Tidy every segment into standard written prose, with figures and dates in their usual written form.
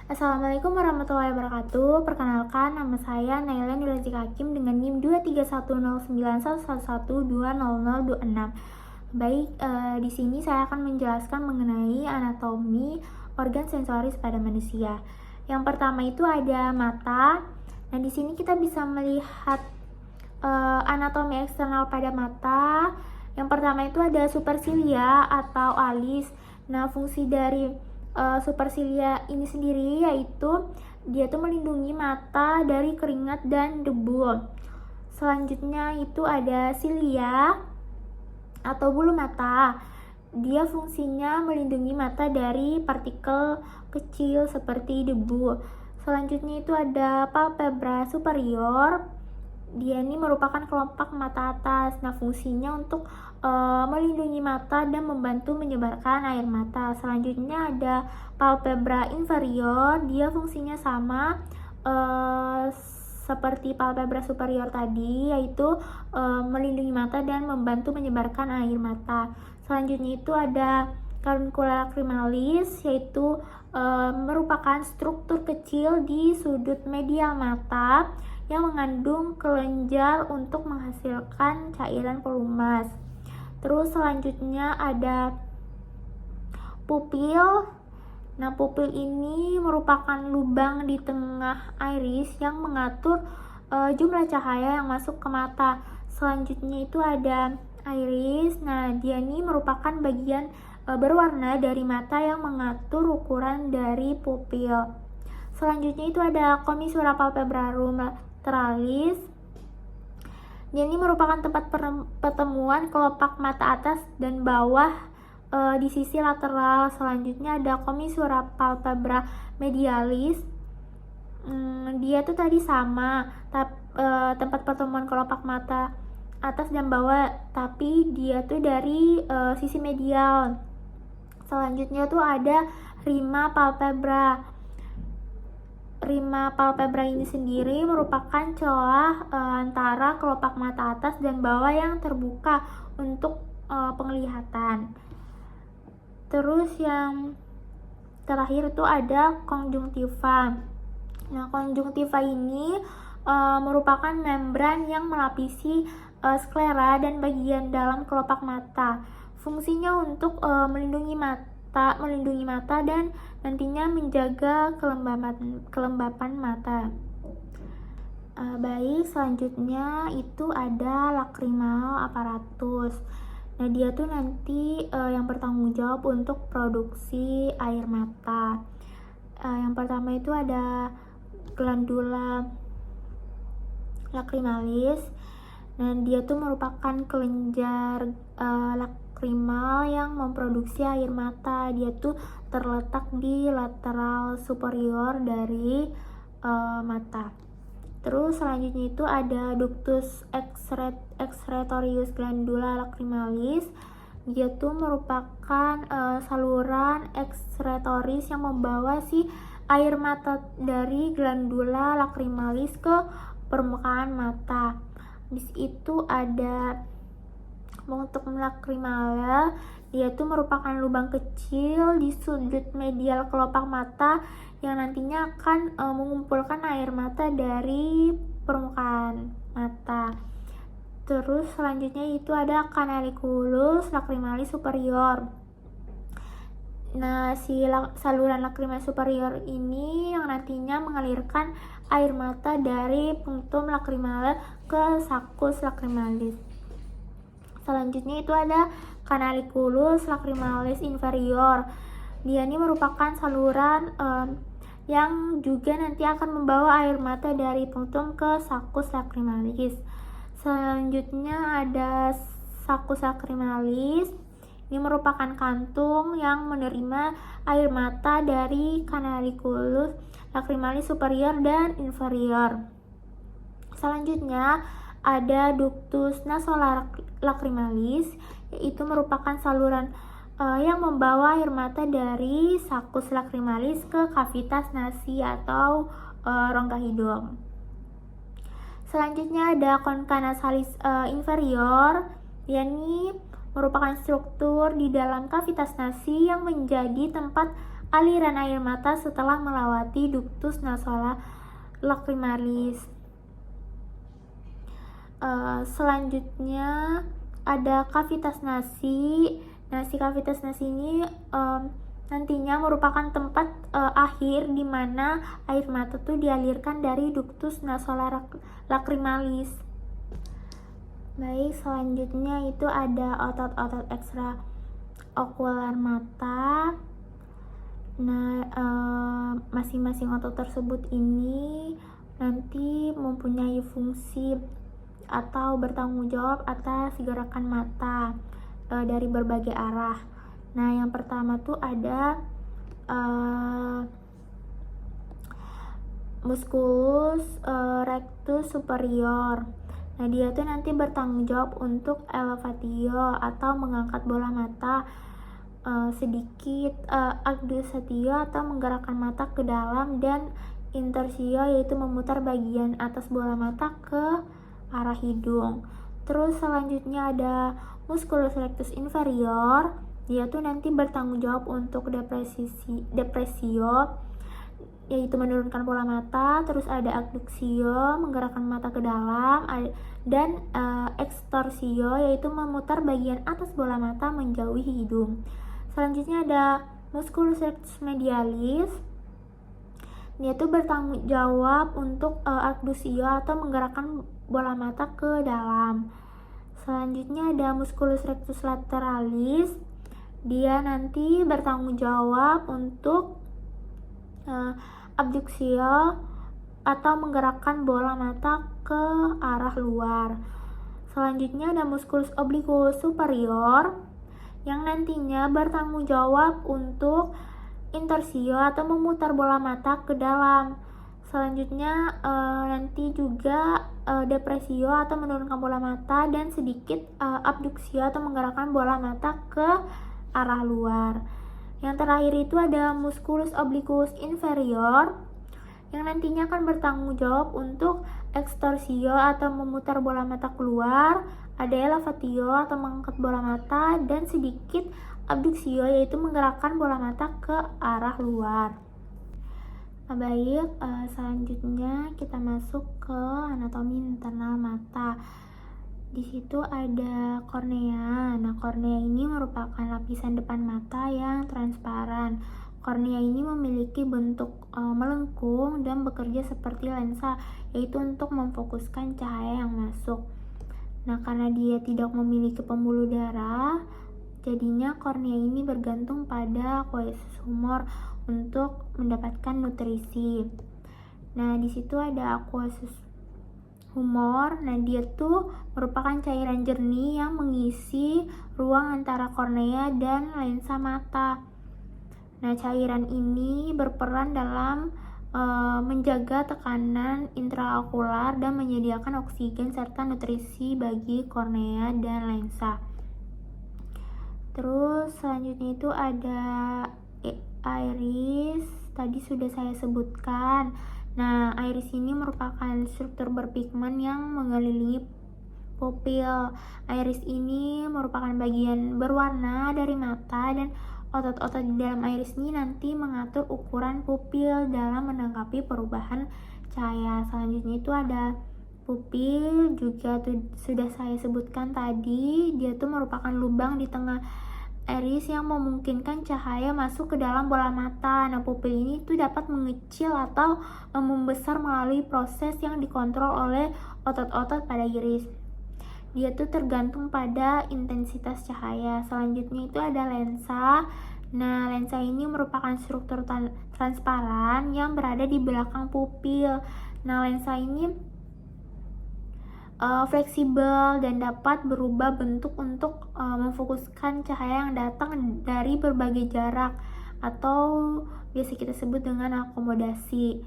Assalamualaikum warahmatullahi wabarakatuh. Perkenalkan, nama saya Naila Nurhazik Hakim dengan NIM 231091111200026. Baik, di sini saya akan menjelaskan mengenai anatomi organ sensoris pada manusia. Yang pertama itu ada mata. Nah, di sini kita bisa melihat anatomi eksternal pada mata. Yang pertama itu ada supersilia atau alis. Nah, fungsi dari supersilia ini sendiri yaitu dia tuh melindungi mata dari keringat dan debu. Selanjutnya itu ada silia atau bulu mata. Dia fungsinya melindungi mata dari partikel kecil seperti debu. Selanjutnya itu ada palpebra superior. Dia ini merupakan kelopak mata atas. Nah, fungsinya untuk melindungi mata dan membantu menyebarkan air mata. Selanjutnya ada palpebra inferior. Dia fungsinya sama seperti palpebra superior tadi, yaitu melindungi mata dan membantu menyebarkan air mata. Selanjutnya itu ada caruncula lacrimalis, yaitu merupakan struktur kecil di sudut medial mata yang mengandung kelenjar untuk menghasilkan cairan pelumas. Terus selanjutnya ada pupil. Nah, pupil ini merupakan lubang di tengah iris yang mengatur jumlah cahaya yang masuk ke mata. Selanjutnya itu ada iris. Nah, dia ini merupakan bagian berwarna dari mata yang mengatur ukuran dari pupil. Selanjutnya itu ada commissura palpebrarum lateralis. Dia ini merupakan tempat pertemuan kelopak mata atas dan bawah di sisi lateral. Selanjutnya ada commissura palpebra medialis. Dia tuh tadi sama tempat pertemuan kelopak mata atas dan bawah, tapi dia tuh dari sisi medial. Selanjutnya tuh ada rima palpebra. Rima palpebra ini sendiri merupakan celah antara kelopak mata atas dan bawah yang terbuka untuk penglihatan. Terus yang terakhir itu ada konjungtiva. Nah, konjungtiva ini merupakan membran yang melapisi sklera dan bagian dalam kelopak mata. Fungsinya untuk melindungi mata dan nantinya menjaga kelembapan mata. Baik, selanjutnya itu ada lacrimal apparatus. Nah, dia tuh nanti yang bertanggung jawab untuk produksi air mata. Yang pertama itu ada glandula lacrimalis. Nah, dia tuh merupakan kelenjar lakrimal yang memproduksi air mata. Dia tuh terletak di lateral superior dari mata. Terus selanjutnya itu ada ductus excretorius glandula lacrimalis. Dia tuh merupakan saluran ekskretoris yang membawa si air mata dari glandula lacrimalis ke permukaan mata. Di situ ada untuk lacrimalia. Dia tuh merupakan lubang kecil di sudut medial kelopak mata yang nantinya akan mengumpulkan air mata dari permukaan mata. Terus selanjutnya itu ada canaliculus lacrimalis superior. Nah, si saluran lacrimal superior ini yang nantinya mengalirkan air mata dari punctum lacrimal ke sulcus lacrimalis. Selanjutnya itu ada canaliculus lacrimalis inferior. Dia ini merupakan saluran yang juga nanti akan membawa air mata dari punctum ke sulcus lacrimalis. Selanjutnya ada sulcus lacrimalis. Ini merupakan kantung yang menerima air mata dari canaliculus lacrimalis superior dan inferior. Selanjutnya ada ductus nasolacrimalis, yaitu merupakan saluran yang membawa air mata dari sulcus lacrimalis ke kavitas nasi atau rongga hidung. Selanjutnya ada concha nasalis inferior. Ini merupakan struktur di dalam kavitas nasi yang menjadi tempat aliran air mata setelah melewati ductus nasolacrimalis. Selanjutnya ada kavitas nasi. Nah, si kavitas nasi ini nantinya merupakan tempat akhir di mana air mata tuh dialirkan dari ductus nasolacrimalis. Baik, selanjutnya itu ada otot-otot ekstraokular mata. Nah, masing-masing otot tersebut ini nanti mempunyai fungsi atau bertanggung jawab atas gerakan mata dari berbagai arah. Nah, yang pertama tuh ada musculus rectus superior. Nah, dia tuh nanti bertanggung jawab untuk elevatio atau mengangkat bola mata sedikit, abductio atau menggerakkan mata ke dalam, dan intorsio yaitu memutar bagian atas bola mata ke arah hidung. Terus selanjutnya ada musculus rectus inferior. Dia tuh nanti bertanggung jawab untuk depresio yaitu menurunkan pola mata. Terus ada abduksio menggerakkan mata ke dalam, dan ekstorsio yaitu memutar bagian atas bola mata menjauhi hidung. Selanjutnya ada musculus rectus medialis. Dia tuh bertanggung jawab untuk abduksio atau menggerakkan bola mata ke dalam. Selanjutnya ada musculus rectus lateralis. Dia nanti bertanggung jawab untuk abduksio atau menggerakkan bola mata ke arah luar. Selanjutnya ada musculus obliquus superior yang nantinya bertanggung jawab untuk intorsio atau memutar bola mata ke dalam. Selanjutnya nanti juga depresio atau menurunkan bola mata, dan sedikit abduksio atau menggerakkan bola mata ke arah luar. Yang terakhir itu ada musculus obliquus inferior yang nantinya akan bertanggung jawab untuk ekstorsio atau memutar bola mata keluar, ada elevatio atau mengangkat bola mata, dan sedikit abduksio yaitu menggerakkan bola mata ke arah luar. Nah, baik, selanjutnya kita masuk ke anatomi internal mata. Di situ ada kornea. Nah, kornea ini merupakan lapisan depan mata yang transparan. Kornea ini memiliki bentuk melengkung dan bekerja seperti lensa, yaitu untuk memfokuskan cahaya yang masuk. Nah, karena dia tidak memiliki pembuluh darah, jadinya kornea ini bergantung pada aqueous humor untuk mendapatkan nutrisi. Nah, di situ ada aqueous humor. Nah, dia tuh merupakan cairan jernih yang mengisi ruang antara kornea dan lensa mata. Nah, cairan ini berperan dalam menjaga tekanan intraokular dan menyediakan oksigen serta nutrisi bagi kornea dan lensa. Terus selanjutnya itu ada iris, tadi sudah saya sebutkan. Nah, iris ini merupakan struktur berpigmen yang mengelilingi pupil. Iris ini merupakan bagian berwarna dari mata, dan otot-otot di dalam iris ini nanti mengatur ukuran pupil dalam menanggapi perubahan cahaya. Selanjutnya itu ada pupil, juga sudah saya sebutkan tadi. Dia tuh merupakan lubang di tengah iris yang memungkinkan cahaya masuk ke dalam bola mata. Nah, pupil ini tuh dapat mengecil atau membesar melalui proses yang dikontrol oleh otot-otot pada iris. Dia tuh tergantung pada intensitas cahaya. Selanjutnya itu ada lensa. Nah, lensa ini merupakan struktur transparan yang berada di belakang pupil. Nah, lensa ini fleksibel dan dapat berubah bentuk untuk memfokuskan cahaya yang datang dari berbagai jarak, atau biasa kita sebut dengan akomodasi.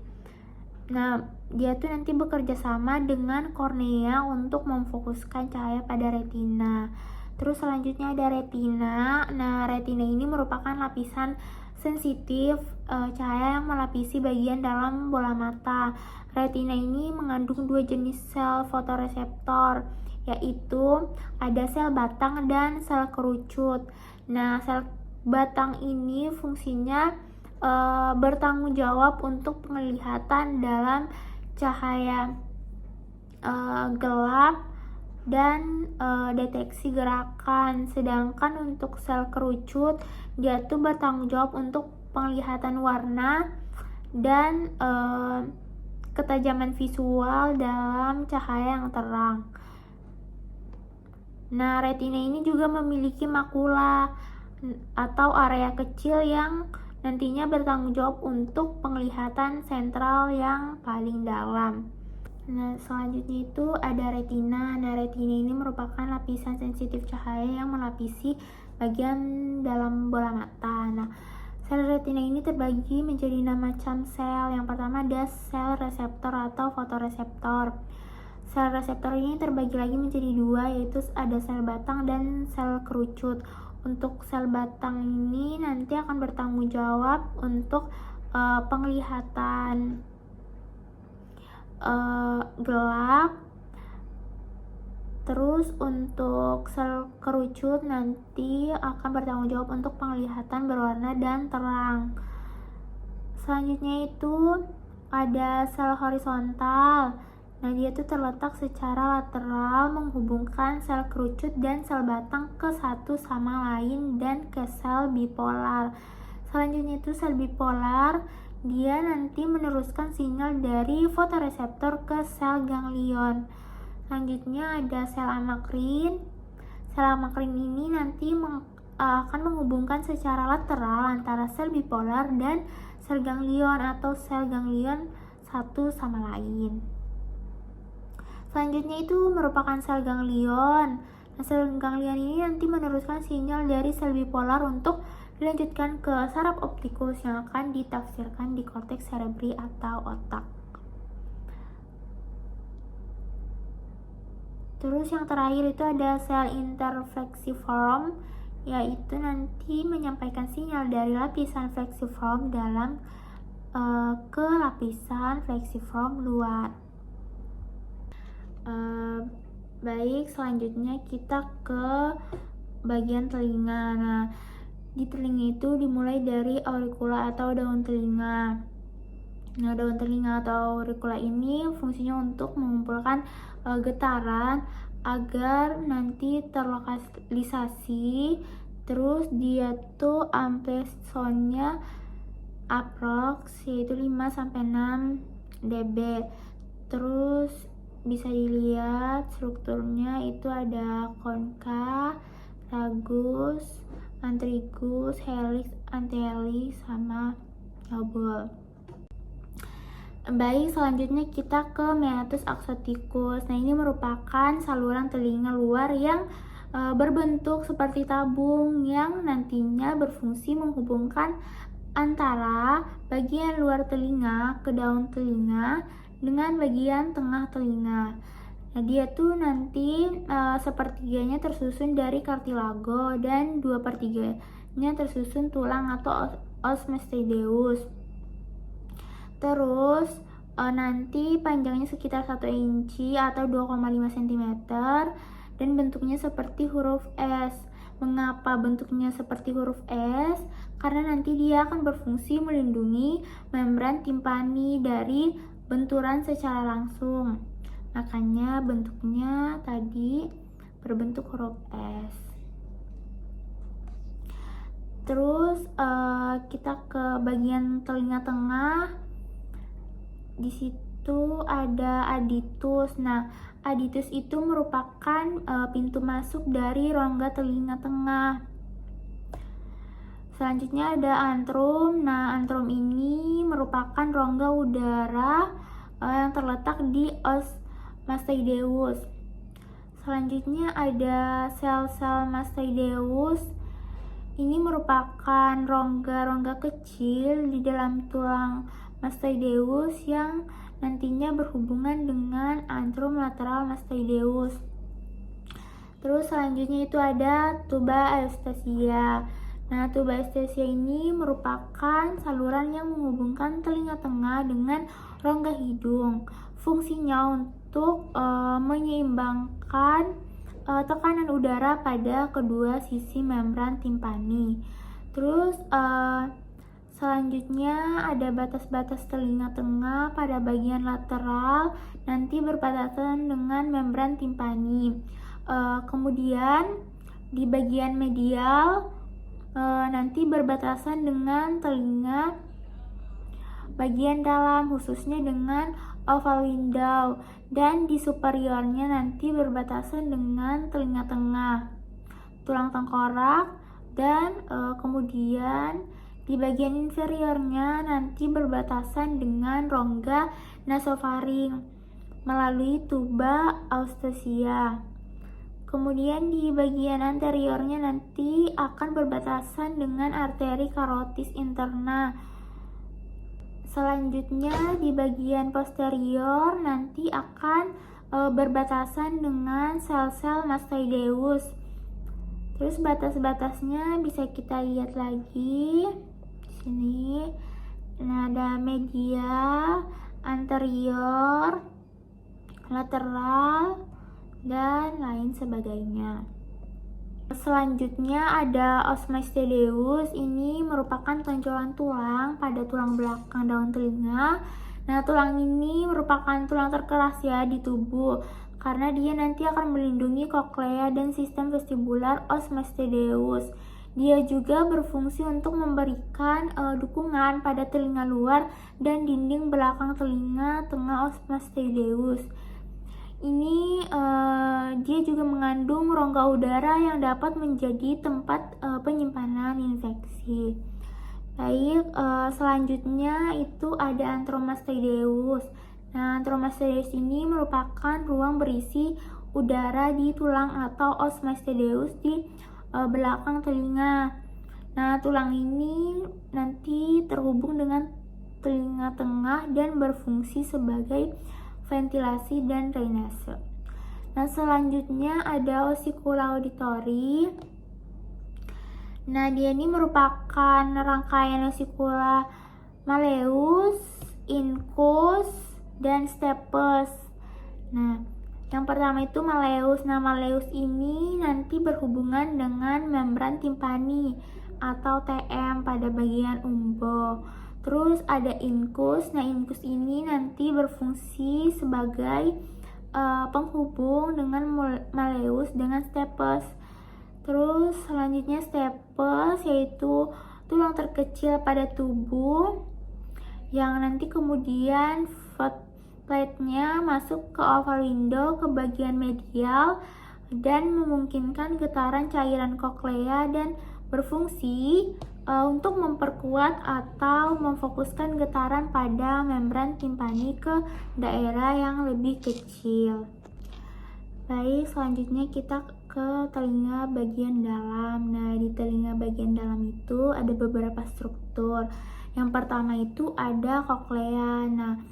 Nah, dia tuh nanti bekerja sama dengan kornea untuk memfokuskan cahaya pada retina. Terus selanjutnya ada retina. Nah, retina ini merupakan lapisan sensitif cahaya yang melapisi bagian dalam bola mata. Retina ini mengandung dua jenis sel fotoreseptor, yaitu ada sel batang dan sel kerucut. Nah, sel batang ini fungsinya bertanggung jawab untuk penglihatan dalam cahaya gelap dan deteksi gerakan. Sedangkan untuk sel kerucut, dia tuh bertanggung jawab untuk penglihatan warna dan ketajaman visual dalam cahaya yang terang. Nah, retina ini juga memiliki makula atau area kecil yang nantinya bertanggung jawab untuk penglihatan sentral yang paling dalam. Nah, selanjutnya itu ada retina. Nah, retina ini merupakan lapisan sensitif cahaya yang melapisi bagian dalam bola mata. Nah, sel retina ini terbagi menjadi 6 macam sel. Yang pertama ada sel reseptor atau fotoreseptor. Sel reseptor ini terbagi lagi menjadi 2, yaitu ada sel batang dan sel kerucut. Untuk sel batang ini nanti akan bertanggung jawab untuk penglihatan gelap. Terus untuk sel kerucut nanti akan bertanggung jawab untuk penglihatan berwarna dan terang. Selanjutnya itu ada sel horizontal. Nah, dia itu terletak secara lateral menghubungkan sel kerucut dan sel batang ke satu sama lain dan ke sel bipolar. Selanjutnya itu sel bipolar. Dia nanti meneruskan sinyal dari fotoreseptor ke sel ganglion. Selanjutnya ada sel amakrin. Sel amakrin ini nanti akan menghubungkan secara lateral antara sel bipolar dan sel ganglion atau sel ganglion satu sama lain. Selanjutnya itu merupakan sel ganglion. Nah, sel ganglion ini nanti meneruskan sinyal dari sel bipolar untuk dilanjutkan ke saraf optikus yang akan ditafsirkan di korteks cerebri atau otak. Terus yang terakhir itu ada sel interflexiform, yaitu nanti menyampaikan sinyal dari lapisan flexiform dalam ke lapisan flexiform luar. Baik, selanjutnya kita ke bagian telinga. Nah, di telinga itu dimulai dari auricula atau daun telinga. Nah, daun telinga atau auricula ini fungsinya untuk mengumpulkan getaran agar nanti terlokalisasi. Terus dia tuh ampesonnya aprox yaitu 5-6 dB. Terus bisa dilihat strukturnya itu ada konka, ragus, antrigus, helix, antihelix, sama lobul. Baik, selanjutnya kita ke meatus axoticus. Nah, ini merupakan saluran telinga luar yang berbentuk seperti tabung yang nantinya berfungsi menghubungkan antara bagian luar telinga ke daun telinga dengan bagian tengah telinga. Nah, dia tuh nanti sepertiganya tersusun dari kartilago dan 2/3-nya tersusun tulang atau os mastoideus. Terus nanti panjangnya sekitar 1 inci atau 2,5 cm dan bentuknya seperti huruf S. Mengapa bentuknya seperti huruf S? Karena nanti dia akan berfungsi melindungi membran timpani dari benturan secara langsung. Makanya bentuknya tadi berbentuk huruf S. Terus kita ke bagian telinga tengah. Di situ ada aditus. Nah, aditus itu merupakan pintu masuk dari rongga telinga tengah. Selanjutnya ada antrum. Nah, antrum ini merupakan rongga udara yang terletak di os mastoideus. Selanjutnya ada sel-sel mastoideus. Ini merupakan rongga-rongga kecil di dalam tulang mastoideus yang nantinya berhubungan dengan antrum lateral mastoideus. Terus selanjutnya itu ada tuba eustasia. Nah, tuba eustasia ini merupakan saluran yang menghubungkan telinga tengah dengan rongga hidung. Fungsinya untuk menyeimbangkan tekanan udara pada kedua sisi membran timpani. Terus Selanjutnya ada batas-batas telinga tengah pada bagian lateral, nanti berbatasan dengan membran timpani. Kemudian di bagian medial nanti berbatasan dengan telinga bagian dalam, khususnya dengan oval window, dan di superiornya nanti berbatasan dengan telinga tengah, tulang tengkorak, dan kemudian di bagian inferiornya nanti berbatasan dengan rongga nasofaring melalui tuba eustacia. Kemudian di bagian anteriornya nanti akan berbatasan dengan arteri karotis interna. Selanjutnya di bagian posterior nanti akan berbatasan dengan sel-sel mastoideus. Terus batas-batasnya bisa kita lihat lagi di sini. Nah, ada media, anterior, lateral, dan lain sebagainya. Selanjutnya ada osmastoideus. Ini merupakan tonjolan tulang pada tulang belakang daun telinga. Nah, tulang ini merupakan tulang terkeras ya di tubuh, karena dia nanti akan melindungi koklea dan sistem vestibular osmastoideus. Dia juga berfungsi untuk memberikan dukungan pada telinga luar dan dinding belakang telinga tengah osmastoideus. Ini dia juga mengandung rongga udara yang dapat menjadi tempat penyimpanan infeksi. Baik, selanjutnya itu ada antromastoideus. Nah, antromastoideus ini merupakan ruang berisi udara di tulang atau osmastoideus di belakang telinga. Nah, tulang ini nanti terhubung dengan telinga tengah dan berfungsi sebagai ventilasi dan drainase. Nah, selanjutnya ada osikula auditori. Nah, dia ini merupakan rangkaian osikula malleus, incus, dan stapes. Nah, yang pertama itu malleus. Nah, malleus ini nanti berhubungan dengan membran timpani atau TM pada bagian umbo. Terus ada incus. Nah, incus ini nanti berfungsi sebagai penghubung dengan malleus dengan stapes. Terus selanjutnya stapes, yaitu tulang terkecil pada tubuh yang nanti kemudian plate-nya masuk ke oval window ke bagian medial dan memungkinkan getaran cairan koklea dan berfungsi untuk memperkuat atau memfokuskan getaran pada membran timpani ke daerah yang lebih kecil. Baik, selanjutnya kita ke telinga bagian dalam. Nah, di telinga bagian dalam itu ada beberapa struktur. Yang pertama itu ada koklea. Nah,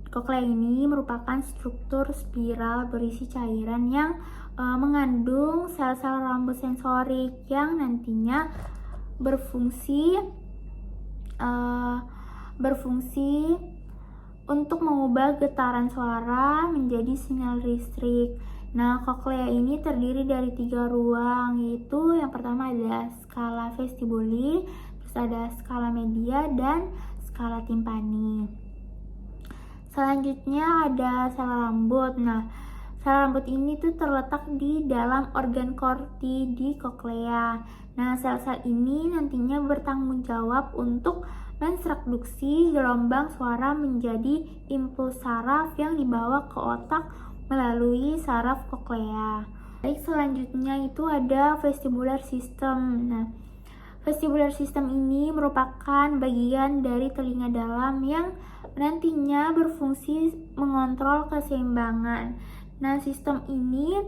koklea ini merupakan struktur spiral berisi cairan yang mengandung sel-sel rambut sensorik yang nantinya berfungsi untuk mengubah getaran suara menjadi sinyal listrik. Nah, koklea ini terdiri dari 3 ruang, yaitu yang pertama ada skala vestibuli, terus ada skala media, dan skala timpani. Selanjutnya ada sel rambut. Nah, sel rambut ini tuh terletak di dalam organ korti di koklea. Nah, sel-sel ini nantinya bertanggung jawab untuk mentransduksi gelombang suara menjadi impuls saraf yang dibawa ke otak melalui saraf koklea. Baik, selanjutnya itu ada vestibular system. Nah, vestibular system ini merupakan bagian dari telinga dalam yang nantinya berfungsi mengontrol keseimbangan. Nah, sistem ini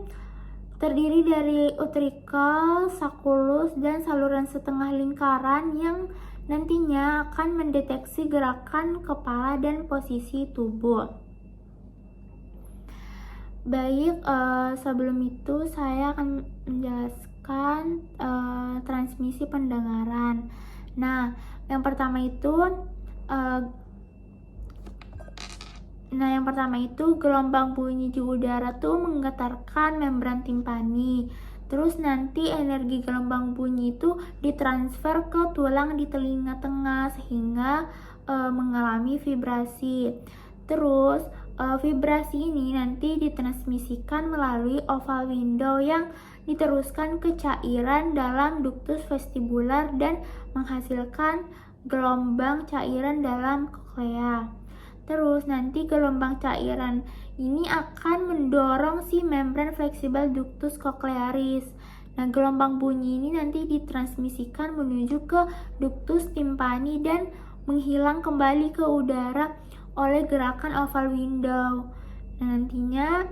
terdiri dari utricle, saculus, dan saluran setengah lingkaran yang nantinya akan mendeteksi gerakan kepala dan posisi tubuh. Baik, sebelum itu saya akan menjelaskan transmisi pendengaran. Nah, yang pertama itu gelombang bunyi di udara tuh menggetarkan membran timpani. Terus nanti energi gelombang bunyi itu ditransfer ke tulang di telinga tengah sehingga mengalami vibrasi. Terus vibrasi ini nanti ditransmisikan melalui oval window yang diteruskan ke cairan dalam ductus vestibular dan menghasilkan gelombang cairan dalam koklea. Terus nanti gelombang cairan ini akan mendorong si membran fleksibel ductus cochlearis. Nah, gelombang bunyi ini nanti ditransmisikan menuju ke ductus timpani dan menghilang kembali ke udara oleh gerakan oval window. Nah, nantinya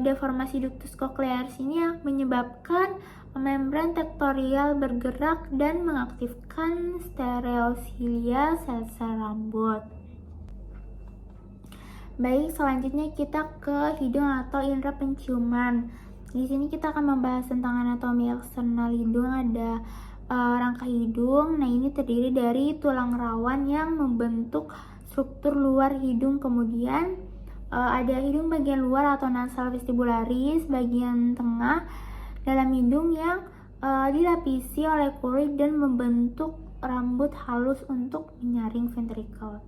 deformasi ductus cochlearis ini menyebabkan membran tektorial bergerak dan mengaktifkan stereosilia sel-sel rambut. Baik, selanjutnya kita ke hidung atau indera penciuman. Di sini kita akan membahas tentang anatomi eksternal hidung. Ada rangka hidung. Nah, ini terdiri dari tulang rawan yang membentuk struktur luar hidung. Kemudian ada hidung bagian luar atau nasal vestibularis bagian tengah dalam hidung yang dilapisi oleh kulit dan membentuk rambut halus untuk menyaring ventrikel.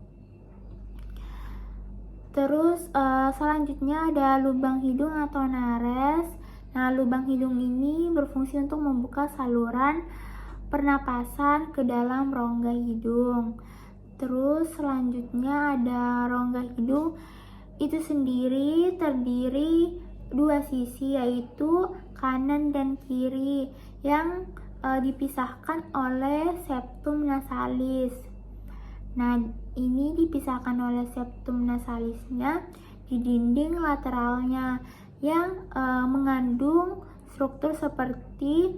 Terus selanjutnya ada lubang hidung atau nares. Nah, lubang hidung ini berfungsi untuk membuka saluran pernapasan ke dalam rongga hidung. Terus selanjutnya ada rongga hidung itu sendiri terdiri dua sisi, yaitu kanan dan kiri, yang dipisahkan oleh septum nasalis. Nah, ini dipisahkan oleh septum nasalisnya di dinding lateralnya yang mengandung struktur seperti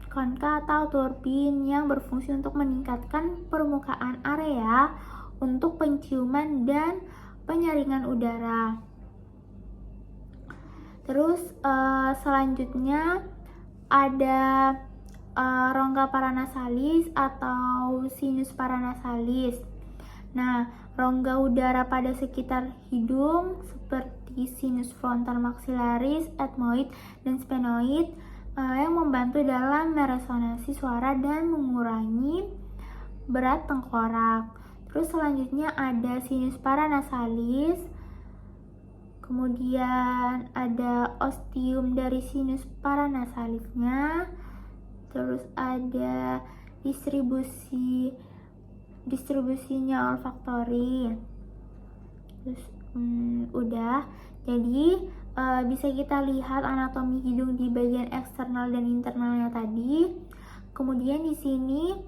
konka atau turbin yang berfungsi untuk meningkatkan permukaan area untuk penciuman dan penyaringan udara. Terus selanjutnya ada rongga paranasalis atau sinus paranasalis. Nah, rongga udara pada sekitar hidung seperti sinus frontal maxillaris, ethmoid, dan sphenoid yang membantu dalam meresonansi suara dan mengurangi berat tengkorak. Terus selanjutnya ada sinus paranasalis. Kemudian ada ostium dari sinus paranasalisnya. Terus ada distribusinya olfaktori. Terus udah. Jadi bisa kita lihat anatomi hidung di bagian eksternal dan internalnya tadi. Kemudian di sini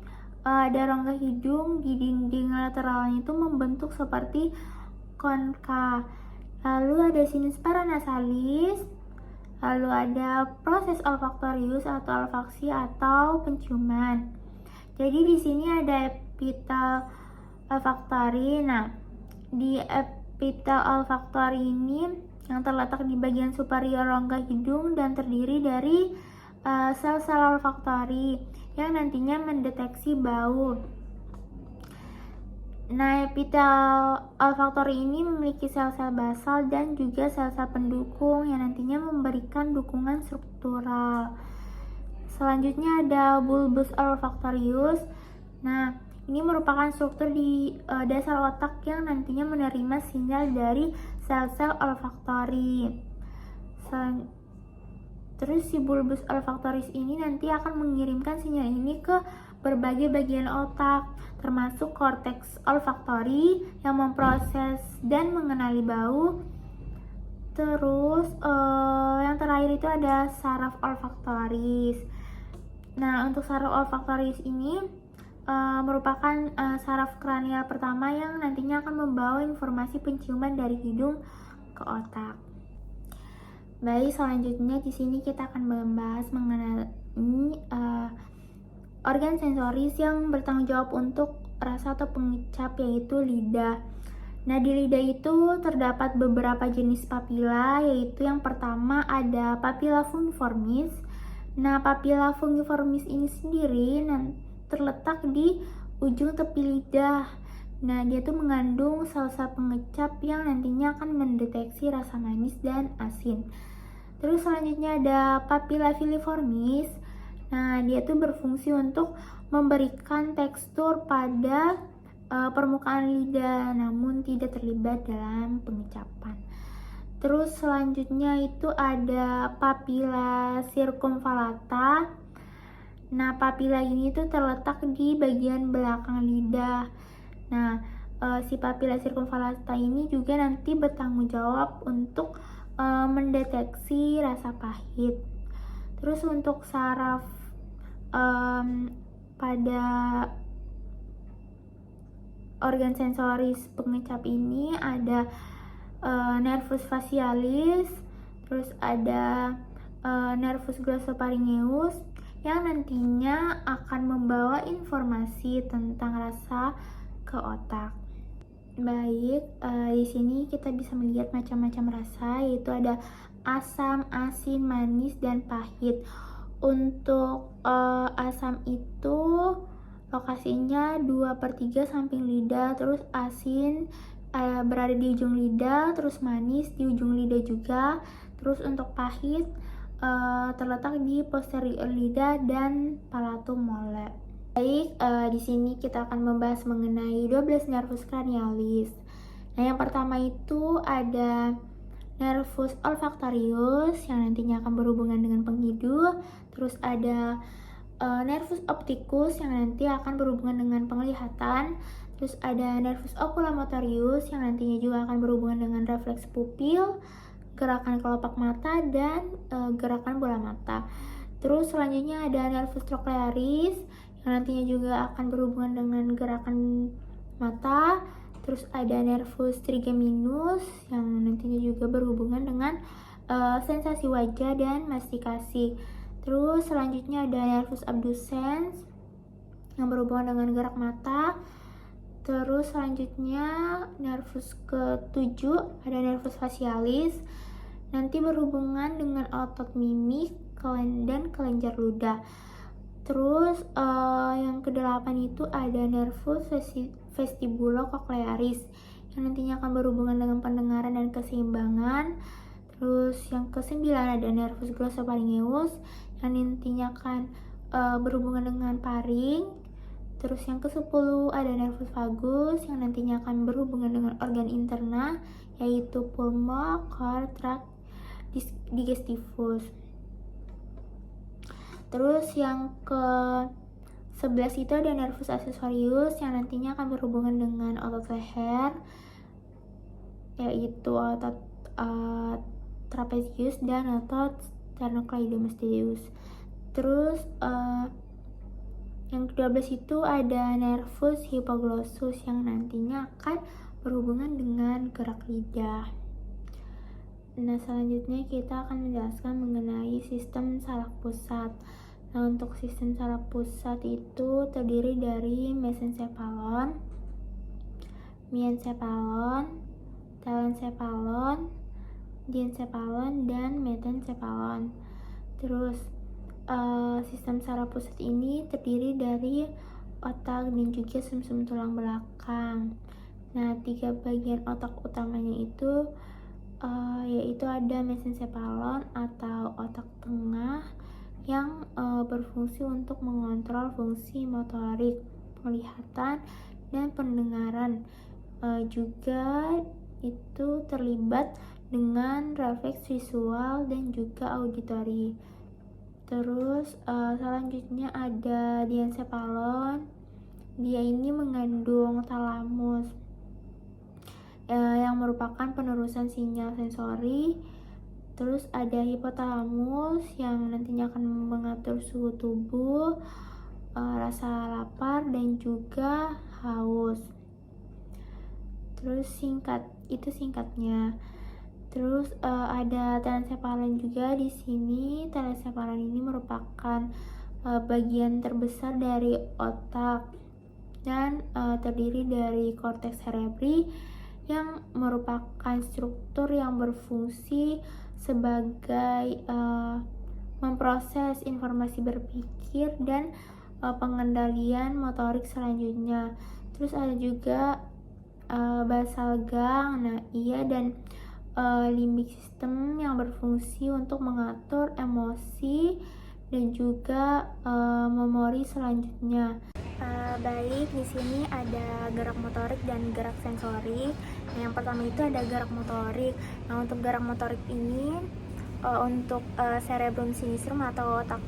ada rongga hidung di dinding lateralnya itu membentuk seperti konka. Lalu ada sinus paranasalis. Lalu ada proses olfaktorius atau olfaksi atau penciuman. Jadi di sini ada epitel olfaktori. Nah, di epitel olfaktori ini yang terletak di bagian superior rongga hidung dan terdiri dari sel-sel olfaktori yang nantinya mendeteksi bau. Nah, epitel olfaktori ini memiliki sel-sel basal dan juga sel-sel pendukung yang nantinya memberikan dukungan struktural. Selanjutnya ada bulbus olfaktorius. Nah, ini merupakan struktur di dasar otak yang nantinya menerima sinyal dari sel-sel olfaktori. Terus si bulbus olfaktoris ini nanti akan mengirimkan sinyal ini ke berbagai bagian otak, termasuk korteks olfaktori yang memproses dan mengenali bau. Terus yang terakhir itu ada saraf olfaktoris. Nah, untuk saraf olfaktoris ini merupakan saraf kranial pertama yang nantinya akan membawa informasi penciuman dari hidung ke otak. Baik, selanjutnya di sini kita akan membahas mengenai organ sensoris yang bertanggung jawab untuk rasa atau pengecap, yaitu lidah. Nah, di lidah itu terdapat beberapa jenis papila, yaitu yang pertama ada papila fungiformis. Nah, papila fungiformis ini sendiri terletak di ujung tepi lidah. Nah, dia tuh mengandung sel-sel pengecap yang nantinya akan mendeteksi rasa manis dan asin. Terus selanjutnya ada papilla filiformis. Nah, dia tuh berfungsi untuk memberikan tekstur pada permukaan lidah, namun tidak terlibat dalam pengucapan. Terus selanjutnya itu ada papilla circumvallata. Nah, papilla ini tuh terletak di bagian belakang lidah. Nah, si papilla circumvallata ini juga nanti bertanggung jawab untuk mendeteksi rasa pahit. Terus untuk saraf pada organ sensoris pengecap ini ada nervus facialis, terus ada nervus glossopharyngeus yang nantinya akan membawa informasi tentang rasa ke otak. Baik, di sini kita bisa melihat macam-macam rasa, yaitu ada asam, asin, manis, dan pahit. Untuk asam itu lokasinya 2/3 samping lidah, terus asin berada di ujung lidah, terus manis di ujung lidah juga. Terus untuk pahit terletak di posterior lidah dan palatum molar. Baik, di sini kita akan membahas mengenai 12 nervus cranialis. Nah, yang pertama itu ada nervus olfactorius yang nantinya akan berhubungan dengan penghidup. Terus ada nervus opticus yang nanti akan berhubungan dengan penglihatan. Terus ada nervus oculomotorius yang nantinya juga akan berhubungan dengan refleks pupil, gerakan kelopak mata, dan gerakan bola mata. Terus selanjutnya ada nervus trochlearis yang nantinya juga akan berhubungan dengan gerakan mata. Terus ada nervus trigeminus yang nantinya juga berhubungan dengan sensasi wajah dan mastikasi. Terus selanjutnya ada nervus abducens yang berhubungan dengan gerak mata. Terus selanjutnya nervus ke-7 ada nervus facialis, nanti berhubungan dengan otot mimik dan kelenjar ludah. Terus yang ke-8 itu ada nervus vestibulocochlearis yang nantinya akan berhubungan dengan pendengaran dan keseimbangan. Terus yang ke-9 ada nervus glossopharyngeus yang nantinya akan berhubungan dengan paring. Terus yang ke-10 ada nervus vagus yang nantinya akan berhubungan dengan organ interna, yaitu pulmo, cor, tract digestivus. Terus yang ke-11 itu ada nervus accessorius yang nantinya akan berhubungan dengan otot leher, yaitu otot trapezius dan otot sternocleidomastoideus. Terus yang ke-12 itu ada nervus hypoglossus yang nantinya akan berhubungan dengan gerak lidah. Nah, selanjutnya kita akan menjelaskan mengenai sistem saraf pusat. Nah, untuk sistem saraf pusat itu terdiri dari mesencephalon, miencephalon, telencephalon, diencephalon, dan metencephalon. Terus sistem saraf pusat ini terdiri dari otak dan juga sumsum tulang belakang. Nah, 3 bagian otak utamanya itu yaitu ada mesencephalon atau otak tengah yang berfungsi untuk mengontrol fungsi motorik, penglihatan, dan pendengaran. Juga itu terlibat dengan refleks visual dan juga auditori. Terus selanjutnya ada diencephalon. Dia ini mengandung talamus yang merupakan penerusan sinyal sensori. Terus ada hipotalamus yang nantinya akan mengatur suhu tubuh, rasa lapar, dan juga haus. Terus singkatnya. Terus ada telencephalon juga di sini. Telencephalon ini merupakan bagian terbesar dari otak dan terdiri dari korteks cerebri yang merupakan struktur yang berfungsi sebagai memproses informasi berpikir dan pengendalian motorik selanjutnya. Terus ada juga basal gang. Nah, ia dan limbik system yang berfungsi untuk mengatur emosi dan juga memori selanjutnya. Baik, di sini ada gerak motorik dan gerak sensorik. Nah, yang pertama itu ada gerak motorik. Nah, untuk gerak motorik ini untuk cerebrum sinistrum atau otak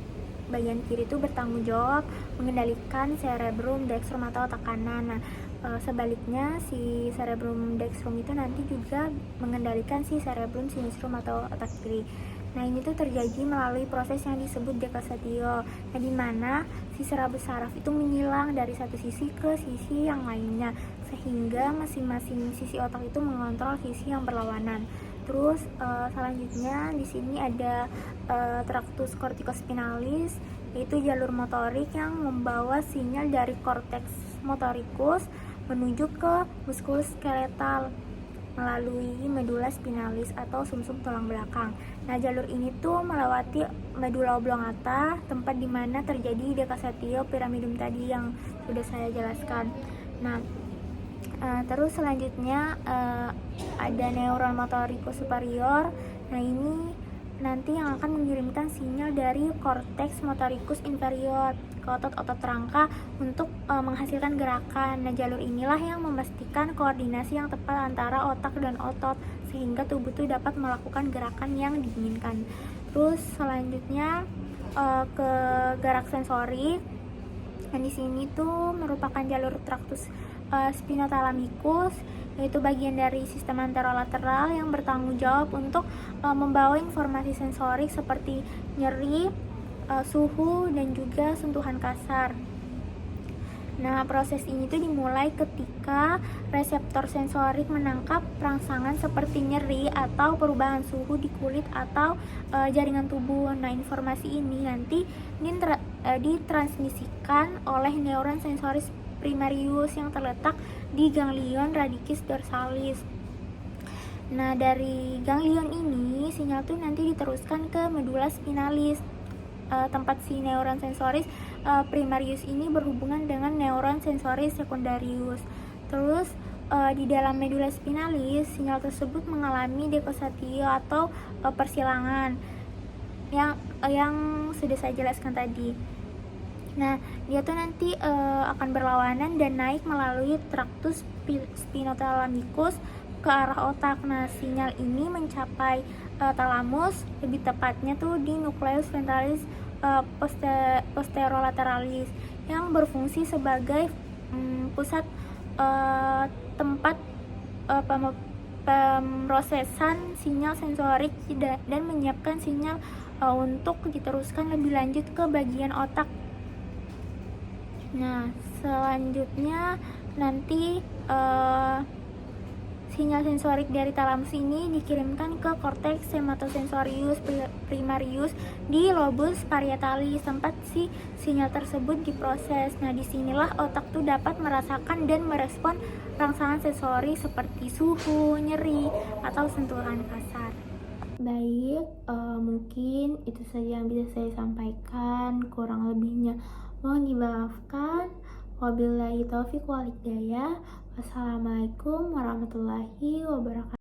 bagian kiri itu bertanggung jawab mengendalikan cerebrum dextrum atau otak kanan. Nah, sebaliknya si cerebrum dextrum itu nanti juga mengendalikan si cerebrum sinistrum atau otak kiri. Nah, ini tuh terjadi melalui proses yang disebut dekasatio. Nah, di mana si serabut saraf itu menyilang dari satu sisi ke sisi yang lainnya, sehingga masing-masing sisi otak itu mengontrol sisi yang berlawanan. Terus selanjutnya di sini ada tractus corticospinalis, yaitu jalur motorik yang membawa sinyal dari cortex motoricus menuju ke musculus skeletal melalui medula spinalis atau sumsum tulang belakang. Nah, jalur ini tuh melewati medula oblongata, tempat di mana terjadi dekasatio piramidum tadi yang sudah saya jelaskan. Nah, terus selanjutnya ada neuron motoricus superior. Nah, ini nanti yang akan mengirimkan sinyal dari cortex motoricus inferior ke otot-otot rangka untuk menghasilkan gerakan. Nah, jalur inilah yang memastikan koordinasi yang tepat antara otak dan otot sehingga tubuh itu dapat melakukan gerakan yang diinginkan. Terus selanjutnya ke gerak sensorik. Nah, di sini tuh merupakan jalur tractus spinothalamicus, yaitu bagian dari sistem anterolateral yang bertanggung jawab untuk membawa informasi sensorik seperti nyeri, suhu, dan juga sentuhan kasar. Nah, proses ini tuh dimulai ketika reseptor sensorik menangkap rangsangan seperti nyeri atau perubahan suhu di kulit atau jaringan tubuh. Nah, informasi ini nanti ditransmisikan oleh neuron sensoris primarius yang terletak di ganglion radicus dorsalis. Nah, dari ganglion ini sinyal tuh nanti diteruskan ke medula spinalis, tempat si neuron sensoris primarius ini berhubungan dengan neuron sensoris sekundarius. Terus di dalam medula spinalis sinyal tersebut mengalami dekosatio atau persilangan yang sudah saya jelaskan tadi. Nah, dia tuh nanti akan berlawanan dan naik melalui tractus spinothalamicus ke arah otak. Nah, sinyal ini mencapai talamus, lebih tepatnya tuh di nucleus ventralis posterolateralis yang berfungsi sebagai pusat tempat pemrosesan sinyal sensorik dan menyiapkan sinyal untuk diteruskan lebih lanjut ke bagian otak. Nah, selanjutnya nanti sinyal sensorik dari talamus ini dikirimkan ke cortex hematosensorius primarius di lobus parietalis, tempat si sinyal tersebut diproses. Nah, disinilah otak tuh dapat merasakan dan merespon rangsangan sensori seperti suhu, nyeri, atau sentuhan kasar. Baik, mungkin itu saja yang bisa saya sampaikan. Kurang lebihnya mohon dimaafkan. Wabillahi taufiq wal hidayah. Wassalamualaikum warahmatullahi wabarakatuh.